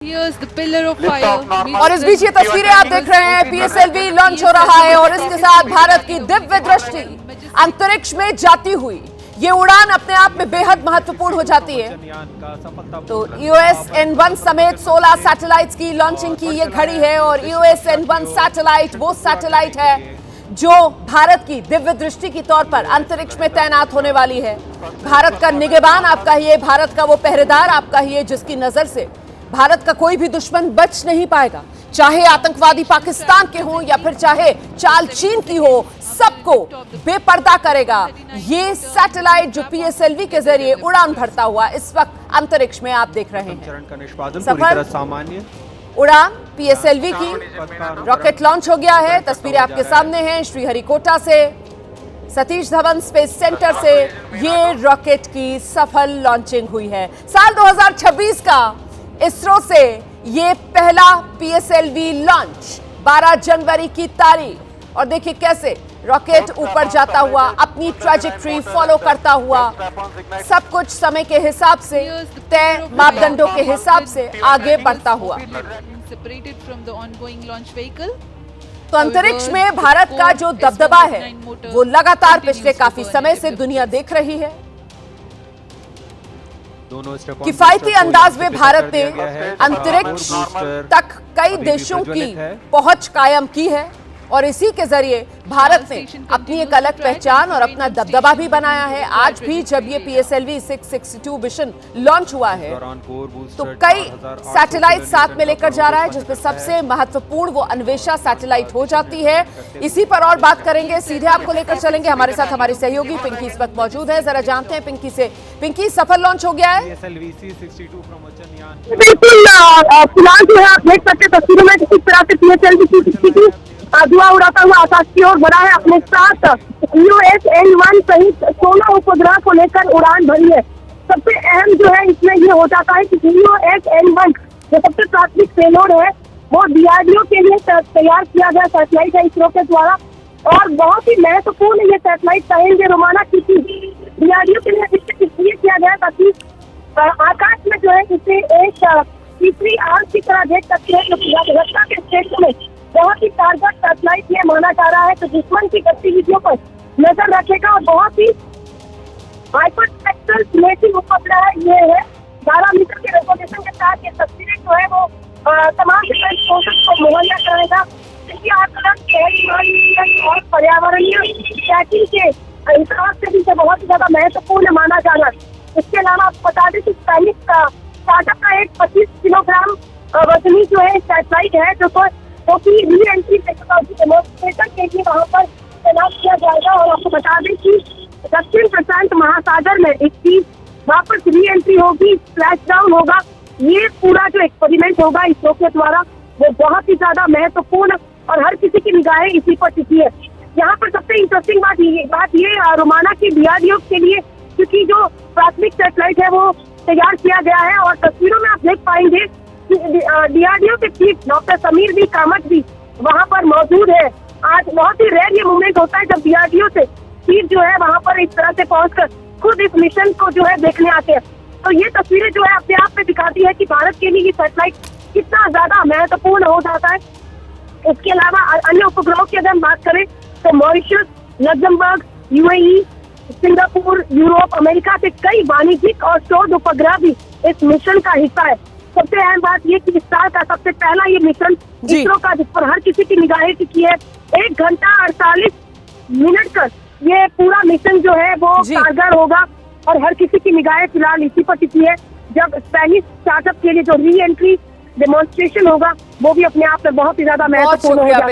और इस बीच ये तस्वीरें आप देख रहे हैं, पीएसएलवी लॉन्च हो रहा है और इसके साथ भारत की दिव्य दृष्टि अंतरिक्ष में जाती हुई ये उड़ान अपने आप में बेहद महत्वपूर्ण हो जाती है। तो EOS-N1 समेत 16 सैटेलाइट्स की लॉन्चिंग की ये घड़ी है और EOS-N1 सैटेलाइट वो सैटेलाइट है जो भारत की दिव्य दृष्टि के तौर पर अंतरिक्ष में तैनात होने वाली है। भारत का निगहबान आपका ही है, भारत का वो पहरेदार आपका ही है जिसकी नजर से भारत का कोई भी दुश्मन बच नहीं पाएगा, चाहे आतंकवादी पाकिस्तान के हों या फिर चाहे चाल चीन की हो, सबको बेपर्दा करेगा ये सैटेलाइट जो पीएसएलवी के जरिए उड़ान भरता हुआ इस वक्त अंतरिक्ष में आप देख रहे हैं। सफर सामान्य उड़ान पीएसएलवी की रॉकेट लॉन्च हो गया है। तस्वीरें आपके सामने हैं श्रीहरिकोटा से, सतीश धवन स्पेस सेंटर से ये रॉकेट की सफल लॉन्चिंग हुई है। साल 2026 का इसरो से ये पहला पीएसएलवी लॉन्च 12 जनवरी की तारीख, और देखिए कैसे रॉकेट ऊपर जाता हुआ अपनी ट्रैजेक्टरी फॉलो करता हुआ सब कुछ समय के हिसाब से तय मापदंडों के हिसाब से आगे बढ़ता हुआ। तो अंतरिक्ष में भारत का जो दबदबा है वो लगातार पिछले काफी समय से दुनिया देख रही है। किफायती अंदाज में भारत ने अंतरिक्ष तक कई देशों की पहुंच कायम की है और इसी के जरिए भारत ने अपनी एक अलग पहचान और अपना दबदबा भी बनाया है। आज भी जब ये पीएसएलवी 662 मिशन लॉन्च हुआ है तो कई सैटेलाइट साथ में लेकर जा रहा है, जिसमें सबसे महत्वपूर्ण वो अन्वेषा सैटेलाइट हो जाती है। इसी पर और बात करेंगे, सीधे आपको लेकर चलेंगे। हमारे साथ हमारी सहयोगी पिंकी इस वक्त मौजूद है, जरा जानते हैं पिंकी से। पिंकी, सफल लॉन्च हो गया है? बिल्कुल, फिलहाल जो है आप देख सकते तस्वीरों में किस तरह से पीएसएलवी 662 धुआं उड़ाता हुआ आकाश की ओर बढ़ा है। अपने साथ EOS-N1 सहित 16 उपग्रह को लेकर उड़ान भरी है। सबसे अहम जो है इसमें ये हो जाता है कि EOS-N1 जो सबसे प्राथमिक पेलोड है वो DRDO के लिए तैयार किया गया सैटेलाइट है इसरो के द्वारा, और बहुत ही महत्वपूर्ण ये सैटेलाइट कहेंगे रोमाना, क्योंकि DRDO के लिए इसलिए किया गया ताकि आकाश में जो है इसे एक तीसरी आग की तरह देख सकते हैं, जो रक्षा के क्षेत्र में बहुत ही कारगर सैटेलाइट ये माना जा रहा है। तो दुश्मन की गतिविधियों पर नजर रखेगा और बहुत ही हाइपरस्पेक्ट्रल इमेजिंग उपग्रह ये है। 12 मीटर के रेजोल्यूशन के साथ ये तस्वीरें जो है वो तमाम डिफेंस फोर्सेस को मुहैया कराएगा। इसकी आकलन और पर्यावरणीय ट्रैकिंग के हिसाब से भी बहुत ही ज्यादा महत्वपूर्ण माना जा रहा है। इसके अलावा आपको बता दें कि स्पेनिश का स्टार्टअप का एक 25 किलोग्राम वजनी जो है सैटेलाइट है जो कि री एंट्री टेक्नोलॉजी डेमोन्स्ट्रेशन के लिए वहाँ पर तैनात किया जाएगा। और आपको बता दें कि दक्षिण प्रशांत महासागर में इसकी वापस री एंट्री होगी, स्प्लैश डाउन होगा। ये पूरा जो एक्सपेरिमेंट होगा इसरो के द्वारा वो बहुत ही ज्यादा महत्वपूर्ण और हर किसी की निगाहें इसी पर टिकी है। यहाँ पर सबसे इंटरेस्टिंग बात ये रोमाना की DRDO के लिए, क्योंकि जो प्राथमिक सैटेलाइट है वो तैयार किया गया है और तस्वीरों में आप देख पाएंगे DRDO के chief doctor Samir B Kamat भी वहाँ पर मौजूद है। आज बहुत ही रेयर ये मूवमेंट होता है जब DRDO से चीफ जो है वहाँ पर इस तरह से पहुंचकर खुद इस मिशन को जो है देखने आते हैं। तो ये तस्वीरें जो है अपने आप में दिखाती है कि भारत के लिए ये सैटेलाइट कितना ज्यादा महत्वपूर्ण हो जाता है। इसके अलावा अन्य उपग्रहों की अगर हम बात करें तो Mauritius, Luxembourg, UAE, Singapore, Europe, America से कई वाणिज्यिक और शोध उपग्रह भी इस मिशन का हिस्सा है। सबसे अहम बात ये कि इस साल का सबसे पहला ये मिशन इसरो का जिस पर हर किसी की निगाहें टिकी है। 1 घंटा 48 मिनट तक ये पूरा मिशन जो है वो कारगर होगा और हर किसी की निगाहें फिलहाल इसी पर टिकी है। जब स्पेनिश स्टार्टअप के लिए जो री एंट्री डेमोन्स्ट्रेशन होगा वो भी अपने आप में बहुत ही ज्यादा महत्वपूर्ण होगा।